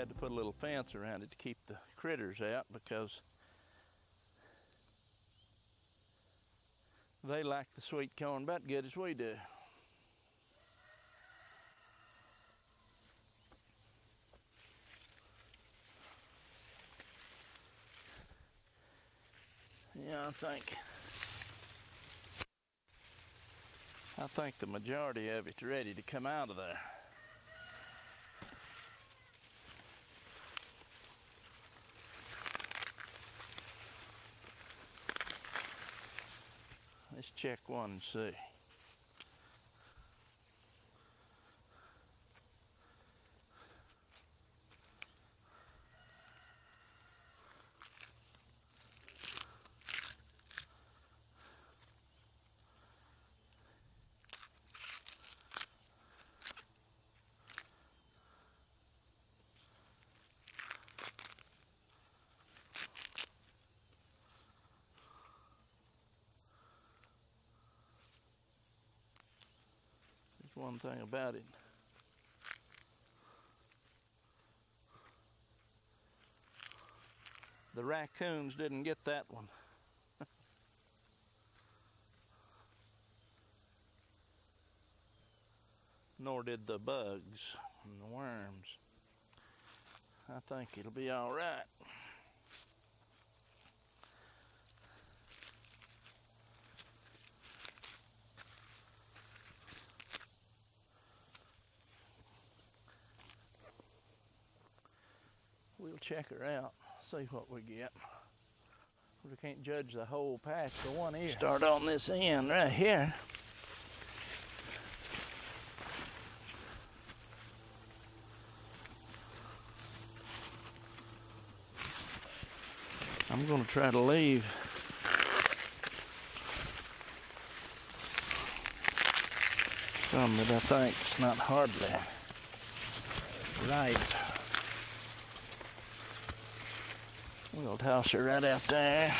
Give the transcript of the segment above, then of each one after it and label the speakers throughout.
Speaker 1: had to put a little fence around it to keep the critters out because they like the sweet corn about good as we do. Yeah, I think the majority of it's ready to come out of there. Let's check one and see. There's one thing about it. The raccoons didn't get that one. Nor did the bugs and the worms. I think it'll be all right. We'll check her out, see what we get. We can't judge the whole patch for one ear. Start on this end right here. I'm going to try to leave some that I think is not hardly right. We'll toss her right out there.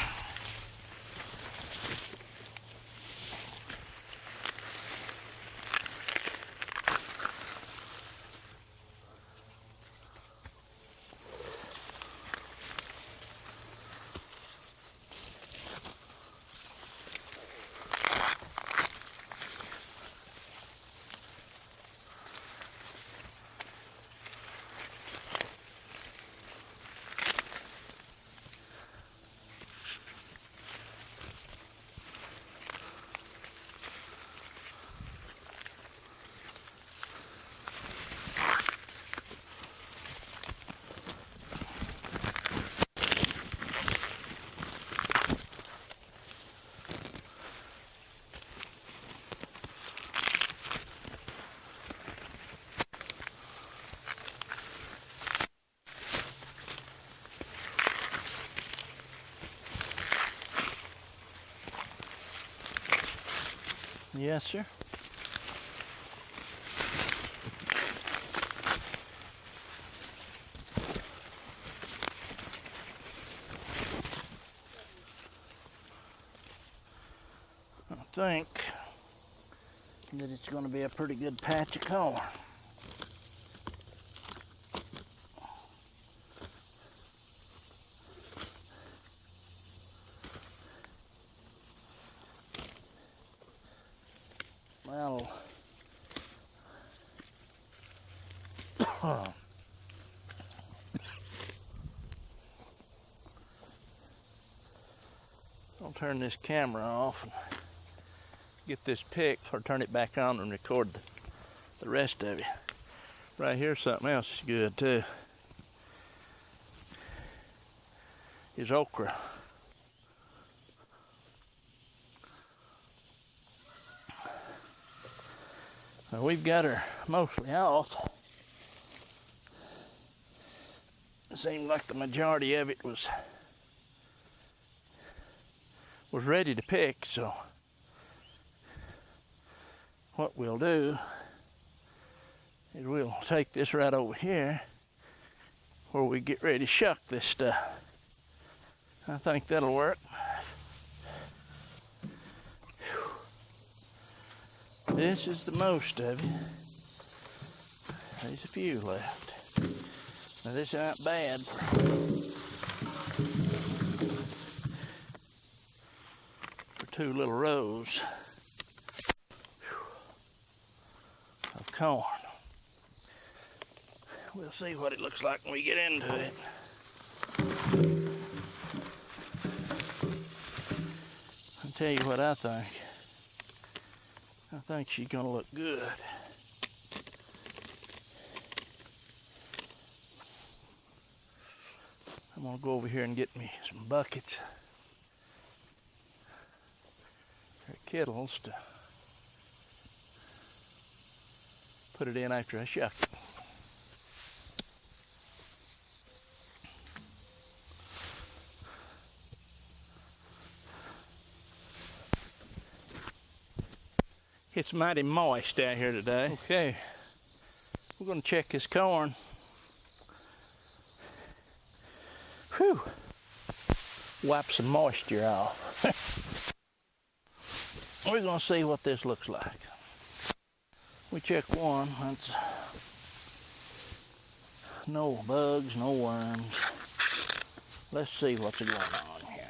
Speaker 1: Yes, sir. I think that it's going to be a pretty good patch of corn. Well, I'll turn this camera off and get this pick, or turn it back on and record the rest of it. Right here, something else is good too. Is okra. Now we've got her mostly off. It seemed like the majority of it was ready to pick, so what we'll do is we'll take this right over here where we get ready to shuck this stuff. I think that'll work. This is the most of it. There's a few left. Now this ain't bad for 2 little rows of corn. We'll see what it looks like when we get into it. I'll tell you what I think. I think she's gonna look good. I'm gonna go over here and get me some buckets or kettles to put it in after I shuck it. It's mighty moist out here today. Okay, we're gonna check this corn. Whew. Wipe some moisture off. We're gonna see what this looks like. We check one, that's no bugs, no worms. Let's see what's going on here.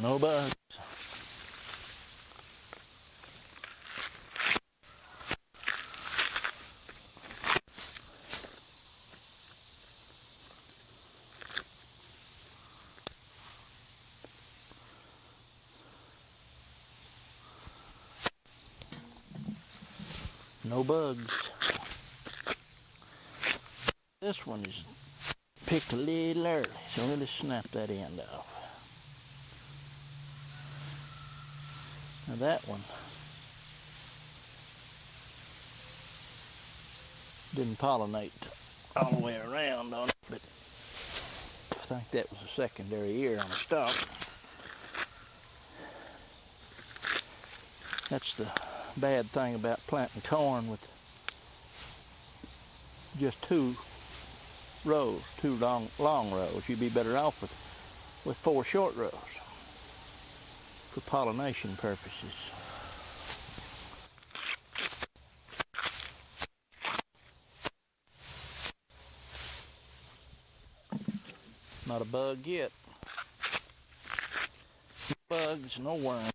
Speaker 1: No bugs. No bugs. This one is picked a little early, so really snap that end off. Now that one didn't pollinate all the way around on it, but I think that was a secondary ear on the stalk. That's the bad thing about planting corn with just 2 rows, 2 long rows. You'd be better off with 4 short rows for pollination purposes. Not a bug yet. No bugs, no worms.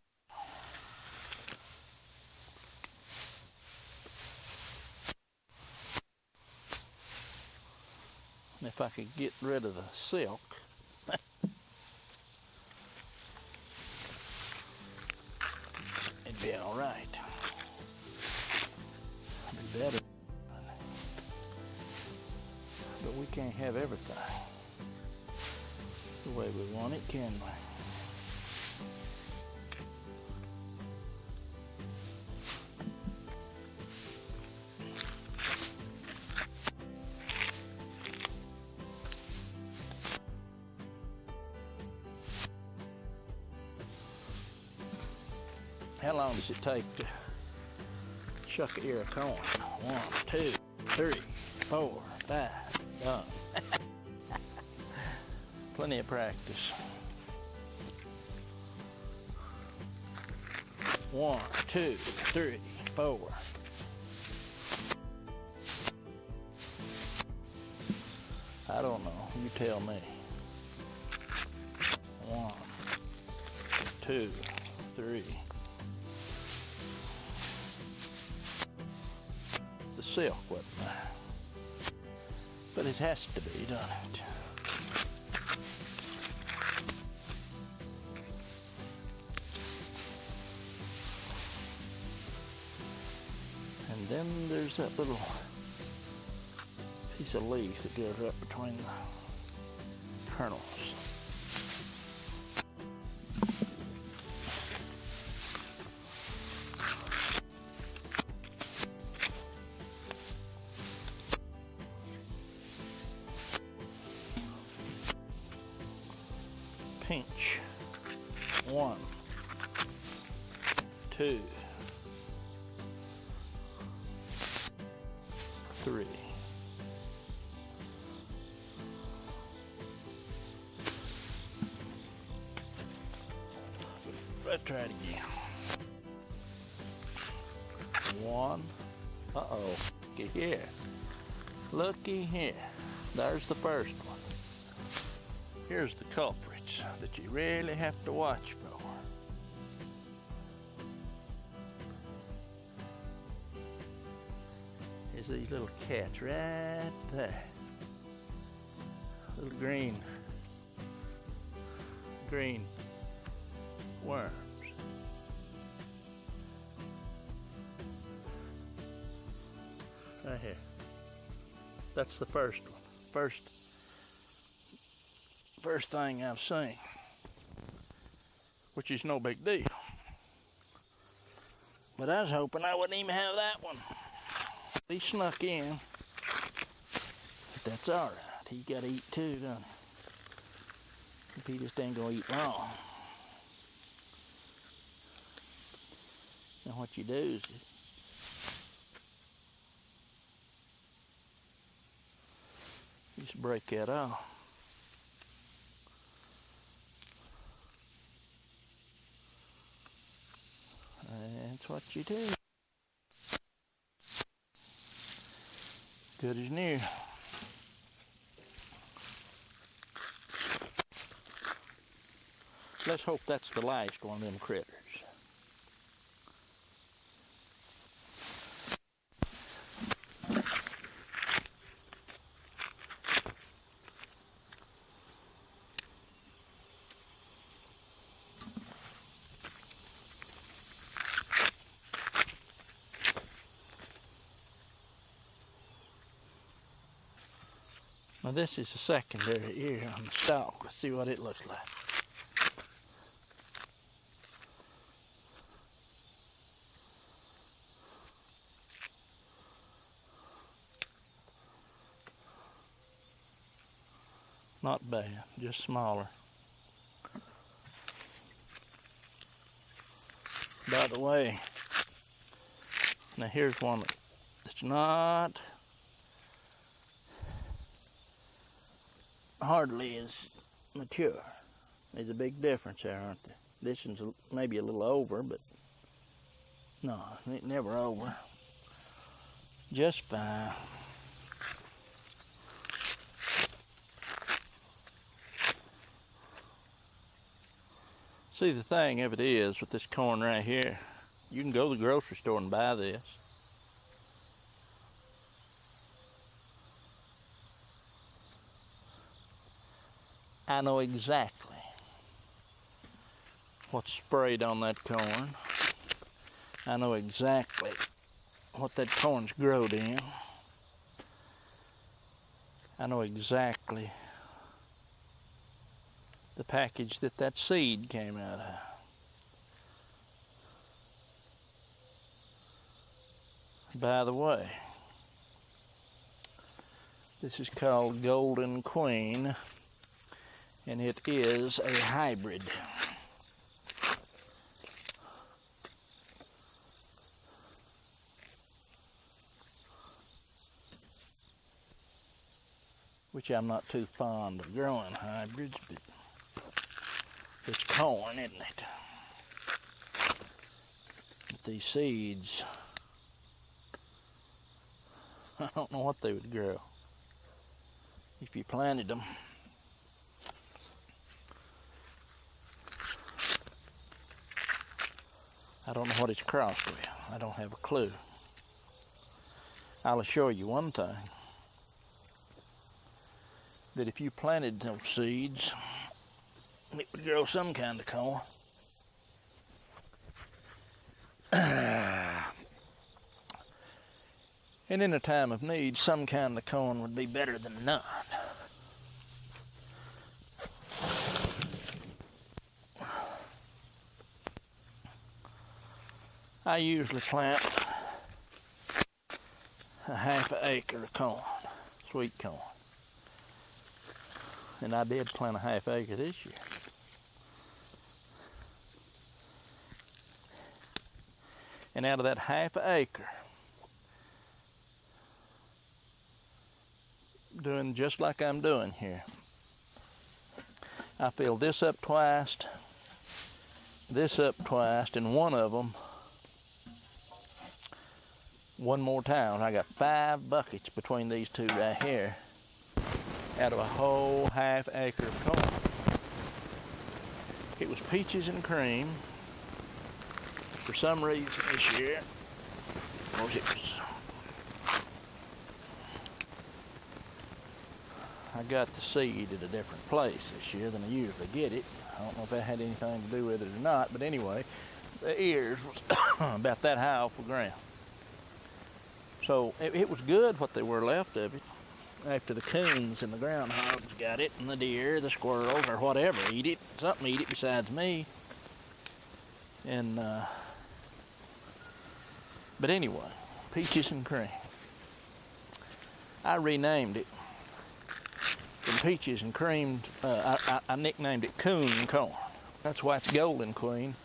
Speaker 1: If I could get rid of the silk, it'd be all right. It'd be better. But we can't have everything the way we want it, can we? How long does it take to shuck an ear of corn? 1, 2, 3, 4, 5, done. Plenty of practice. 1, 2, 3, 4. I don't know, you tell me. 1, 2, 3. The silk wasn't there, but it has to be, doesn't it? And then there's that little piece of leaf that goes up between the kernels. Pinch. 1, 2, 3. Let's try it again. 1. Uh-oh. Looky here. Looky here. There's the first one. Here's the culprits that you really have to watch for. Is these little cats right there. Little green worms. Right here. That's the first one. First thing I've seen, which is no big deal. But I was hoping I wouldn't even have that one. He snuck in, but that's all right. He got to eat too, doesn't he? He just ain't gonna eat long. Now what you do is just break that off. That's what you do. Good as new. Let's hope that's the last one of them critters. Now this is a secondary ear on the stalk. Let's see what it looks like. Not bad, just smaller. By the way, now here's one that's not hardly as mature. There's a big difference there, aren't there? This one's maybe a little over, but no, it never over. Just fine. See, the thing of it is with this corn right here, you can go to the grocery store and buy this. I know exactly what's sprayed on that corn. I know exactly what that corn's growed in. I know exactly the package that seed came out of. By the way, this is called Golden Queen, and it is a hybrid. Which I'm not too fond of growing hybrids, but it's corn, isn't it? But these seeds, I don't know what they would grow if you planted them. I don't know what it's crossed with. I don't have a clue. I'll assure you one thing, that if you planted those seeds, it would grow some kind of corn. And in a time of need, some kind of corn would be better than none. I usually plant a half an acre of corn, sweet corn. And I did plant a half acre this year. And out of that half an acre, doing just like I'm doing here. I filled this up twice, and one of them one more time. I got 5 buckets between these two right here out of a whole ½ acre of corn. It was peaches and cream for some reason this year. Of course, I got the seed at a different place this year than I usually get it. I don't know if that had anything to do with it or not, but anyway, the ears was about that high off the ground. So it was good what there were left of it after the coons and the groundhogs got it, and the deer, the squirrels, or whatever eat it. Something eat it besides me. And but anyway, peaches and cream. I renamed it from peaches and cream. I nicknamed it coon corn. That's why it's Golden Queen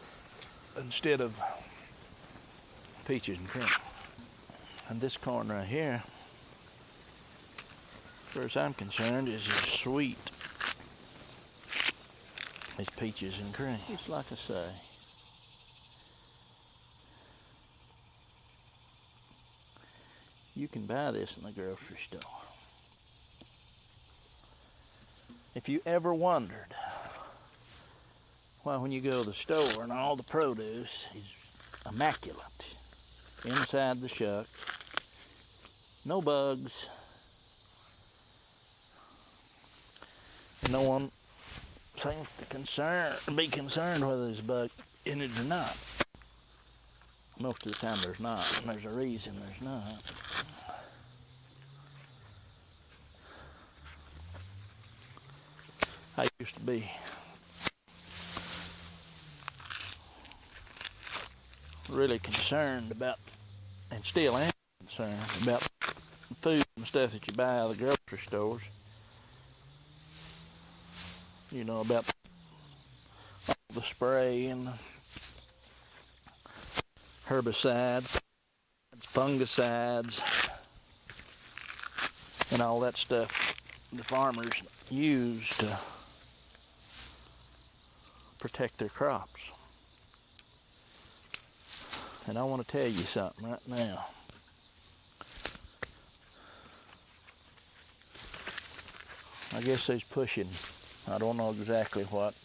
Speaker 1: instead of peaches and cream. And this corn right here, as far as I'm concerned, is as sweet as peaches and cream. Just like I say. You can buy this in the grocery store. If you ever wondered why when you go to the store and all the produce is immaculate inside the shuck, no bugs, and no one seems to be concerned whether there's a bug in it or not. Most of the time there's not, and there's a reason there's not. I used to be really concerned about, and still am concerned about, food and stuff that you buy out of the grocery stores. You know, about all the spray and herbicides, fungicides, and all that stuff the farmers use to protect their crops. And I want to tell you something right now. I guess they's pushing, I don't know exactly what.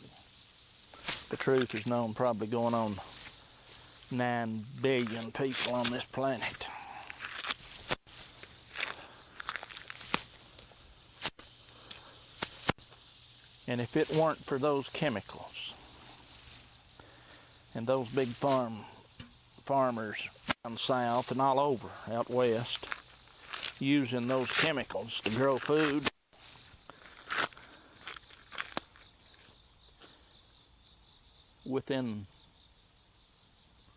Speaker 1: The truth is known, probably going on 9 billion people on this planet. And if it weren't for those chemicals and those big farmers down south and all over out west using those chemicals to grow food, within,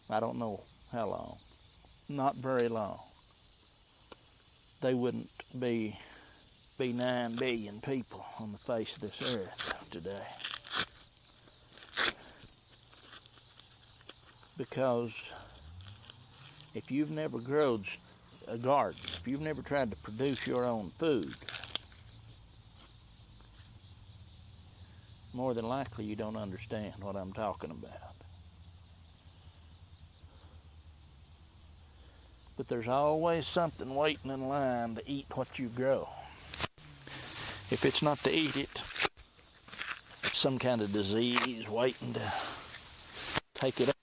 Speaker 1: I don't know how long, not very long, they wouldn't be 9 billion people on the face of this earth today. Because if you've never grown a garden, if you've never tried to produce your own food, more than likely you don't understand what I'm talking about. But there's always something waiting in line to eat what you grow. If it's not to eat it, it's some kind of disease waiting to take it out.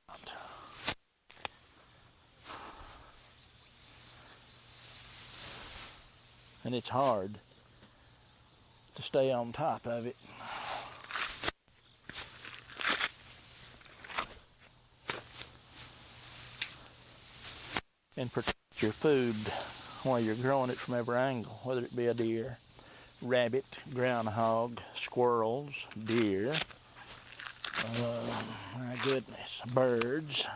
Speaker 1: And it's hard to stay on top of it. And protect your food while you're growing it from every angle, whether it be a deer, rabbit, groundhog, squirrels, deer, my goodness, birds.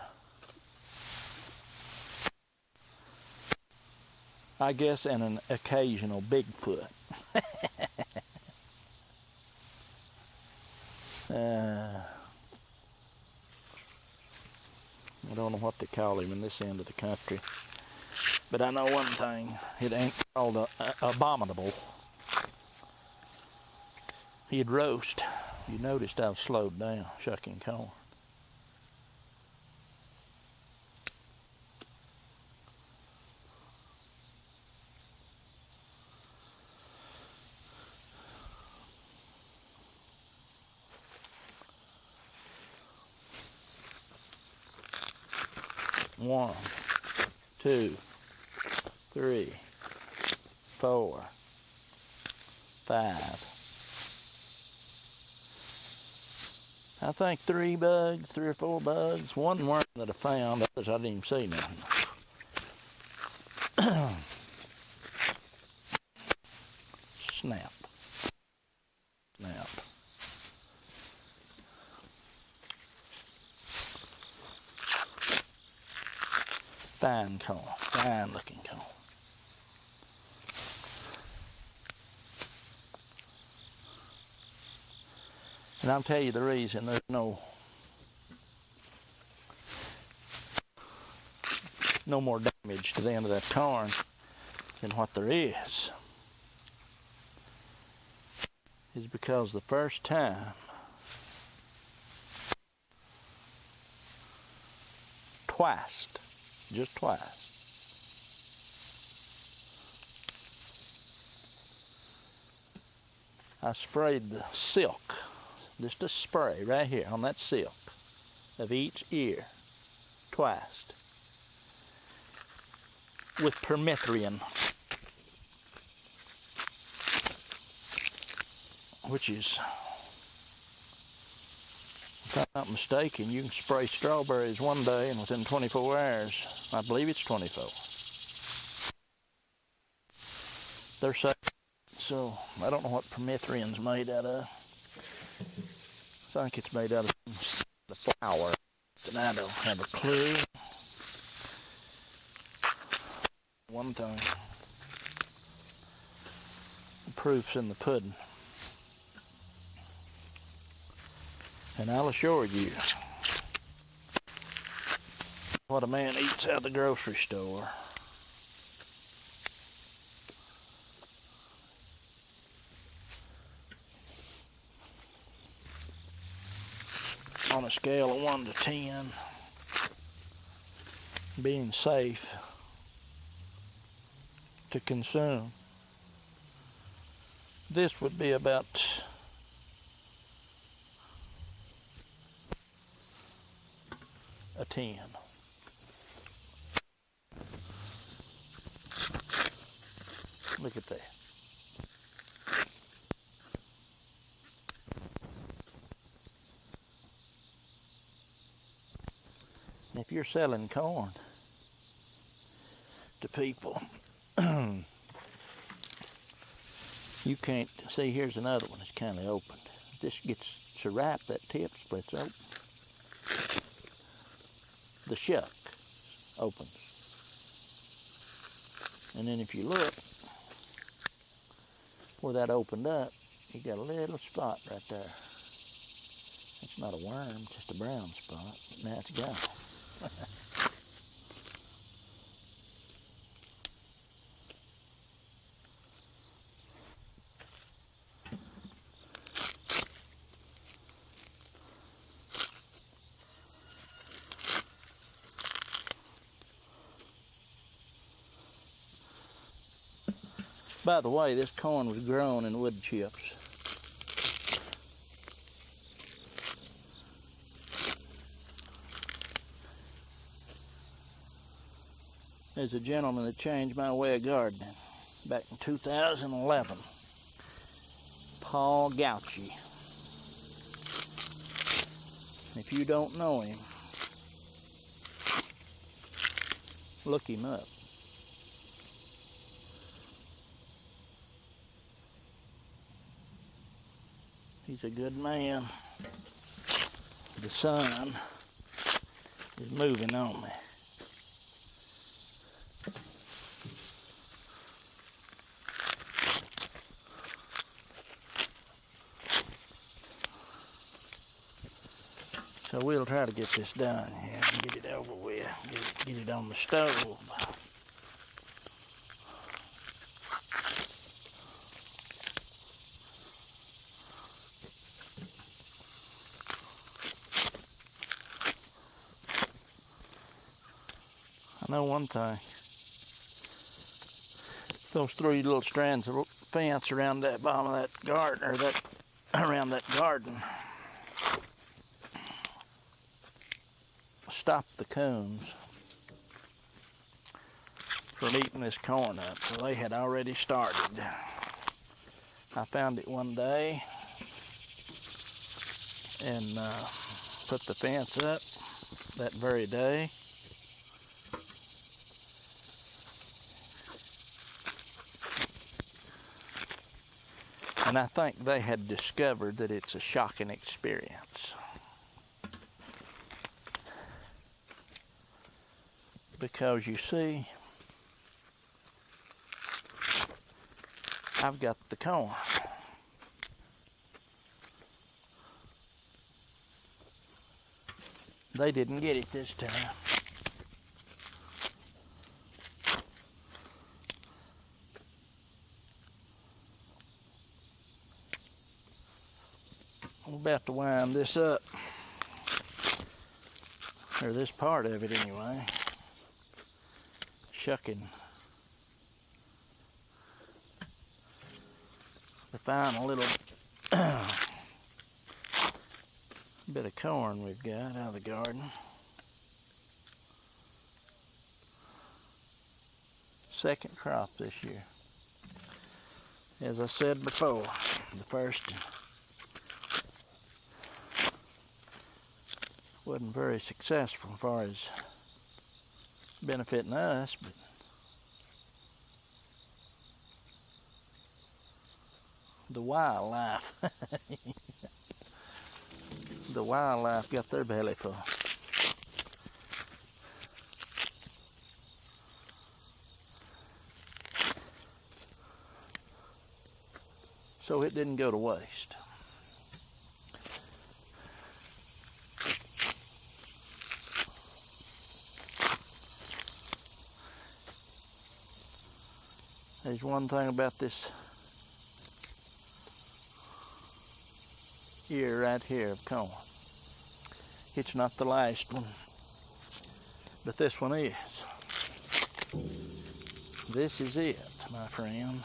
Speaker 1: I guess, and an occasional Bigfoot. I don't know what they call him in this end of the country. But I know one thing, it ain't called abominable he'd roast. You noticed I've slowed down shucking corn. One, two, three, 4, 5. I think 3 bugs, 3 or 4 bugs. One worm that I found, others I didn't even see nothing. Snap. Snap. Fine corn, fine looking corn. And I'll tell you the reason there's no more damage to the end of that corn than what there is because the first time just twice, I sprayed the silk, just a spray right here on that silk of each ear, twice, with permethrin, which is, if I'm not mistaken, you can spray strawberries one day and within 24 hours, I believe it's 24, they're safe. So I don't know what permethrin's made out of. I think it's made out of the flour, and I don't have a clue. One thing, the proof's in the pudding. And I'll assure you, what a man eats out of the grocery store on a scale of 1 to 10, being safe to consume, this would be about a 10. Look at that. If you're selling corn to people, you can't see. Here's another one that's kind of opened. This gets so ripe that tip splits open. The shuck opens, and then if you look where that opened up, you got a little spot right there. It's not a worm, just a brown spot. Now it's gone. By the way, this corn was grown in wood chips. There's a gentleman that changed my way of gardening back in 2011. Paul Gauchi. If you don't know him, look him up. He's a good man. The sun is moving on me. So we'll try to get this done here and get it over with, get it on the stove. Know one thing. Those 3 little strands of fence around that bottom of that garden, or that around that garden, stop the coons from eating this corn up. So they had already started. I found it one day and put the fence up that very day. And I think they had discovered that it's a shocking experience. Because you see, I've got the corn. They didn't get it this time. I'm about to wind this up, or this part of it anyway, shucking the final little bit of corn we've got out of the garden. Second crop this year. As I said before, the first wasn't very successful as far as benefiting us, but the wildlife the wildlife got their belly full. So it didn't go to waste. There's one thing about this ear right here of corn. It's not the last one, but this one is. This is it, my friend.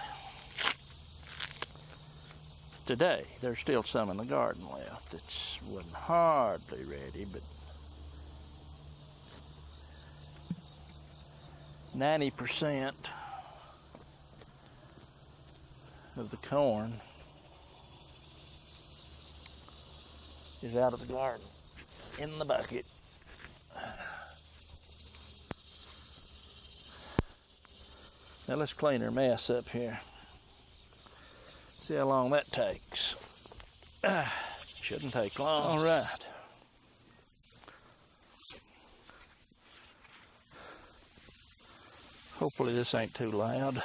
Speaker 1: Today, there's still some in the garden left. It wasn't hardly ready, but 90% of the corn is out of the garden in the bucket. Now let's clean our mess up here. See how long that takes. Shouldn't take long. All right. Hopefully this ain't too loud.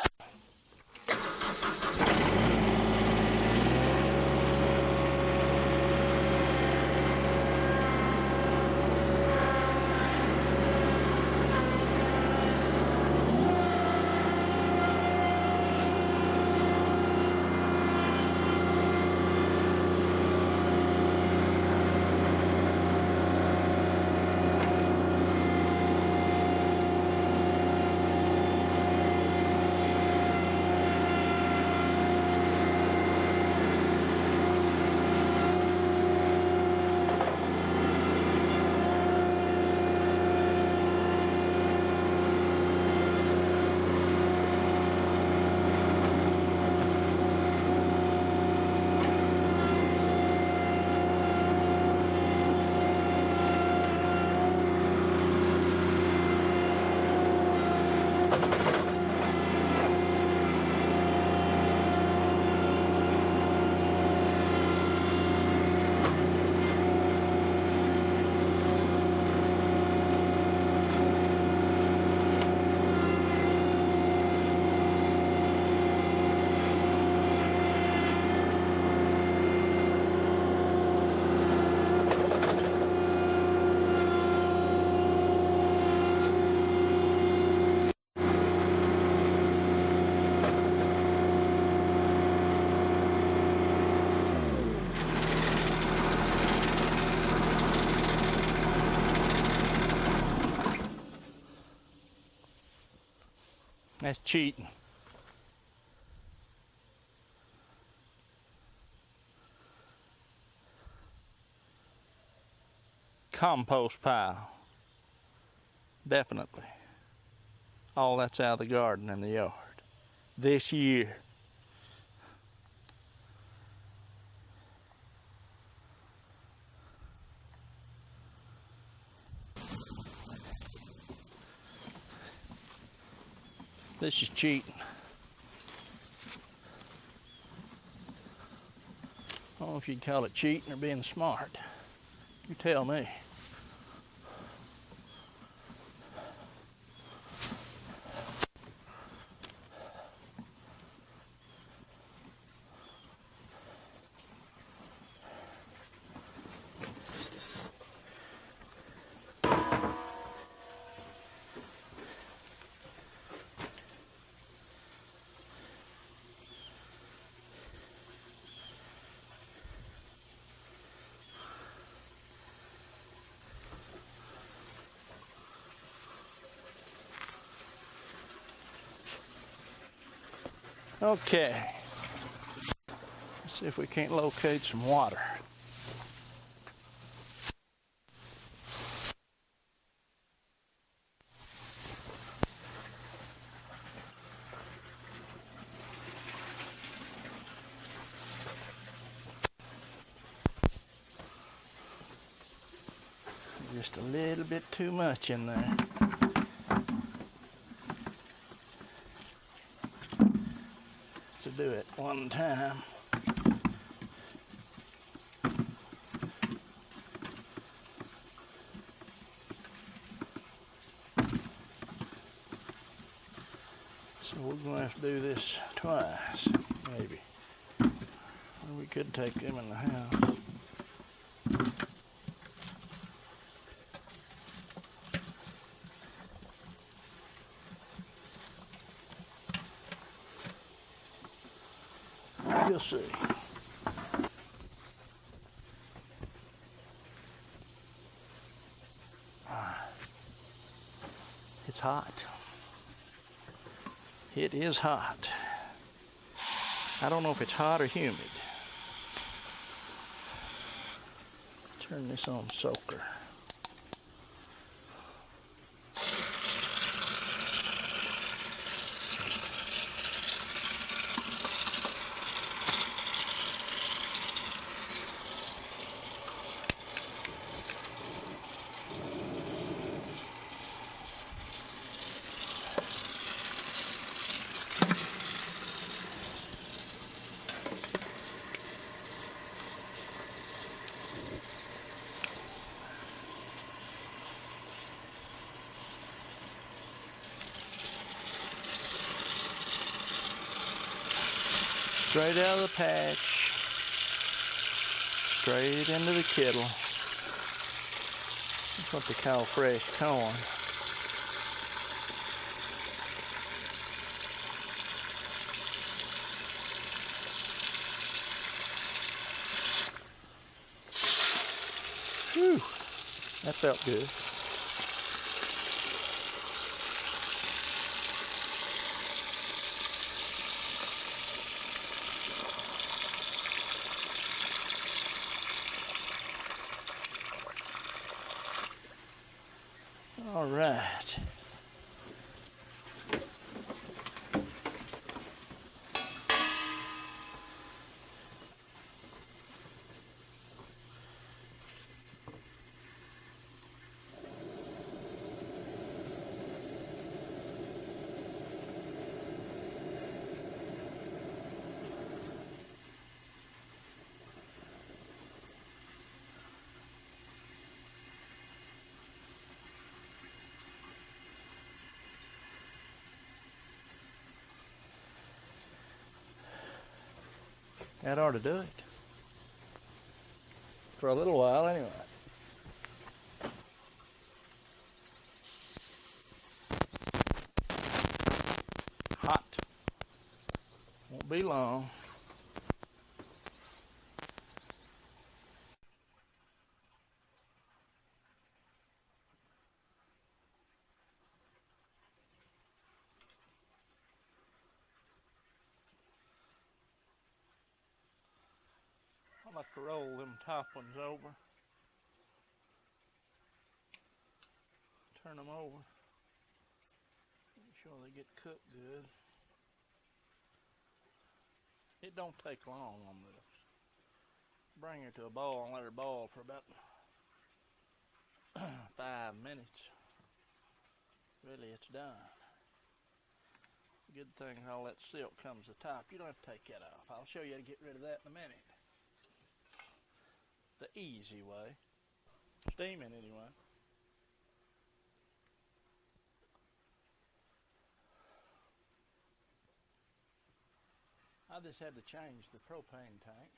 Speaker 1: That's cheating. Compost pile. Definitely. All that's out of the garden and the yard. This year. This is cheating. I don't know if you'd call it cheating or being smart. You tell me. Okay. Let's see if we can't locate some water. Just a little bit too much in there. To do it one time. So we're going to have to do this twice, maybe. Or we could take them in the house. You'll see. It's hot. It is hot. I don't know if it's hot or humid. Turn this on soaker. Straight out of the patch, straight into the kettle. That's what they call fresh corn. Whew, that felt good. All right. That ought to do it. For a little while, anyway. Hot. Won't be long. like to roll them top ones over. Turn them over. Make sure they get cooked good. It don't take long on this. Bring her to a boil and let her boil for about 5 minutes. Really, it's done. Good thing all that silk comes to the top. You don't have to take that off. I'll show you how to get rid of that in a minute. The easy way. Steaming anyway. I just had to change the propane tank.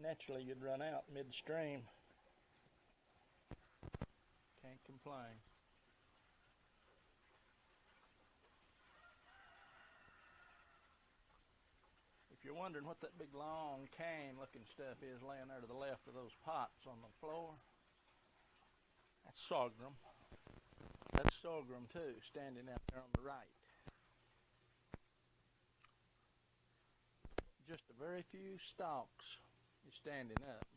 Speaker 1: Naturally, you'd run out midstream. Can't complain. If you're wondering what that big long cane looking stuff is laying there to the left of those pots on the floor, that's sorghum. That's sorghum too, standing out there on the right. Just a very few stalks is standing up.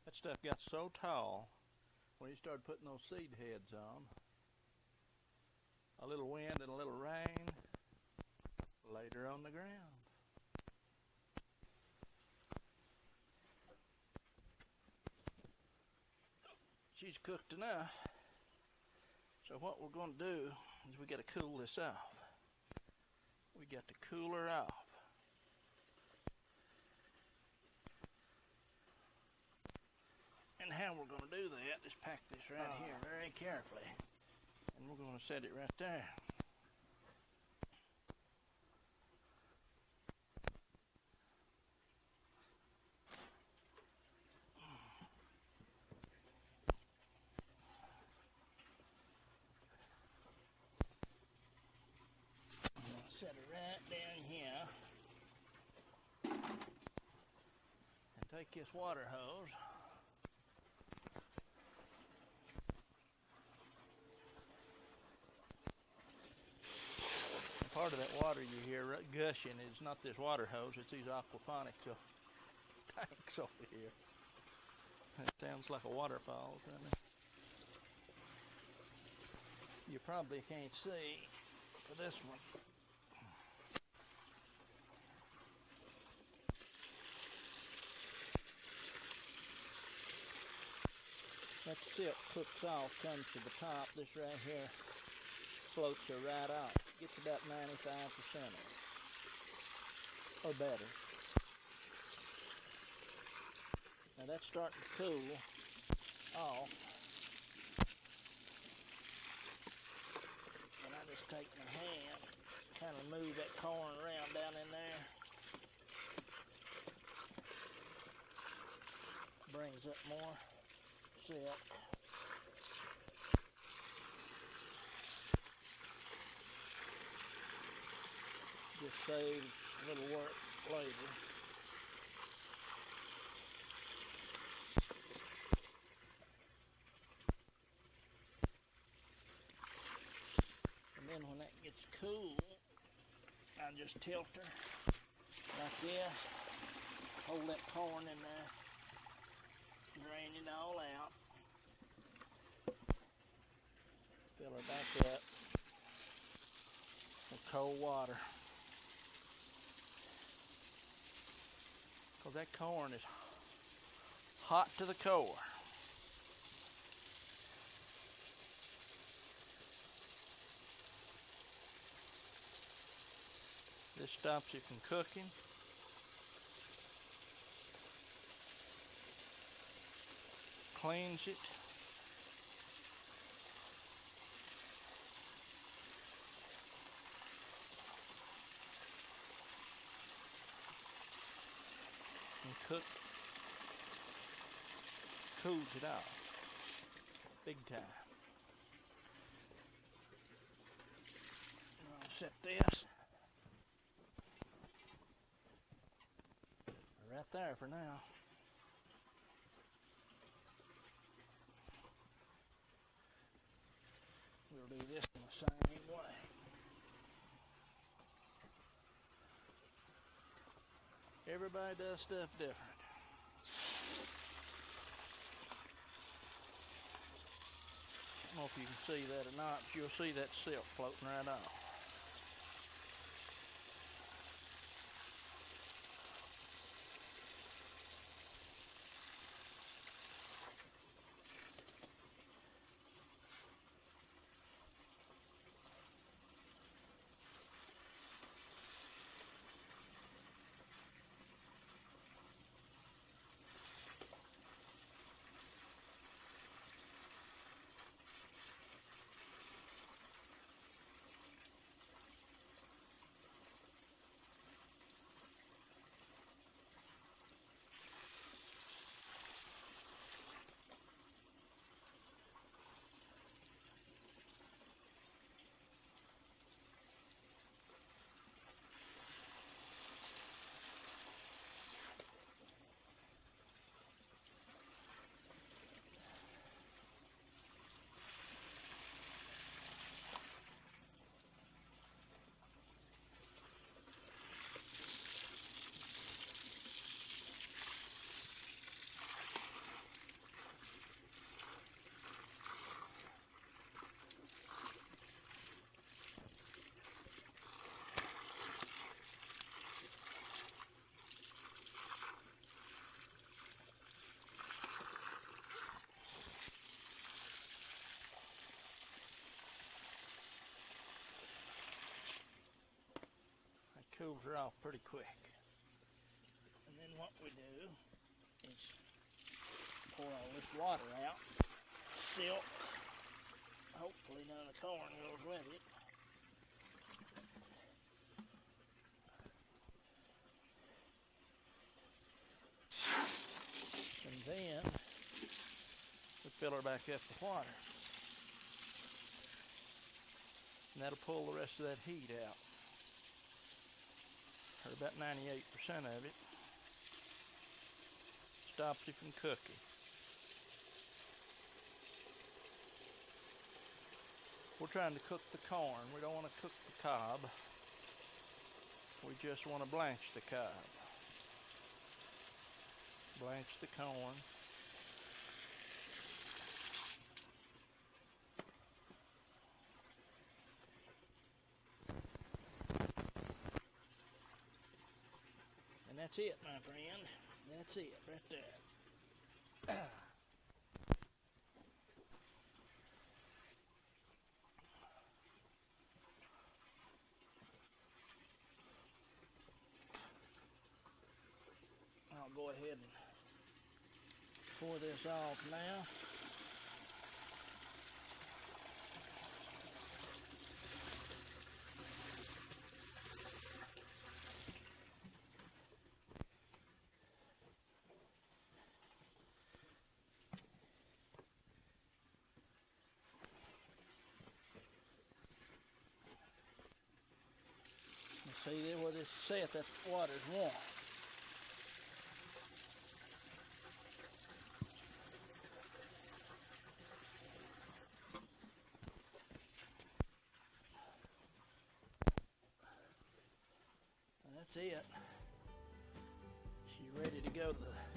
Speaker 1: That stuff got so tall when you started putting those seed heads on. A little wind and a little rain, later on the ground. She's cooked enough. So what we're going to do is we got to cool this off. We got to cool her off. And how we're going to do that is pack this right here very carefully. And we're going to set it right there. I'm going to set it right down here. And take this water hose. Part of that water you hear gushing is not this water hose, it's these aquaponic tanks over here. It sounds like a waterfall, doesn't it? You probably can't see for this one. That silk cooks off, comes to the top. This right here floats her right off. Gets about 95% of it, or better. Now that's starting to cool off. And I just take my hand, kind of move that corn around down in there. Brings up more silk. Just saves a little work later. And then when that gets cool, I just tilt her like this, hold that corn in there, drain it all out, fill her back up with cold water. Because that corn is hot to the core. This stops it from cooking. Cleans it. And cools it out big time. I'll set this right there for now. We'll do this in the same way. Everybody does stuff different. I don't know if you can see that or not, but you'll see that silk floating right off. Cools her off pretty quick. And then what we do is pour all this water out. Silk. Hopefully none of the corn goes with it. And then we fill her back up with water. And that'll pull the rest of that heat out. Or about 98% of it. Stops it from cooking. We're trying to cook the corn. We don't want to cook the cob. We just want to blanch the cob. Blanch the corn. And that's it, my friend. That's it right there. I'll go ahead and pour this off now. See there where this is set, that water's warm. And that's it. She's ready to go to the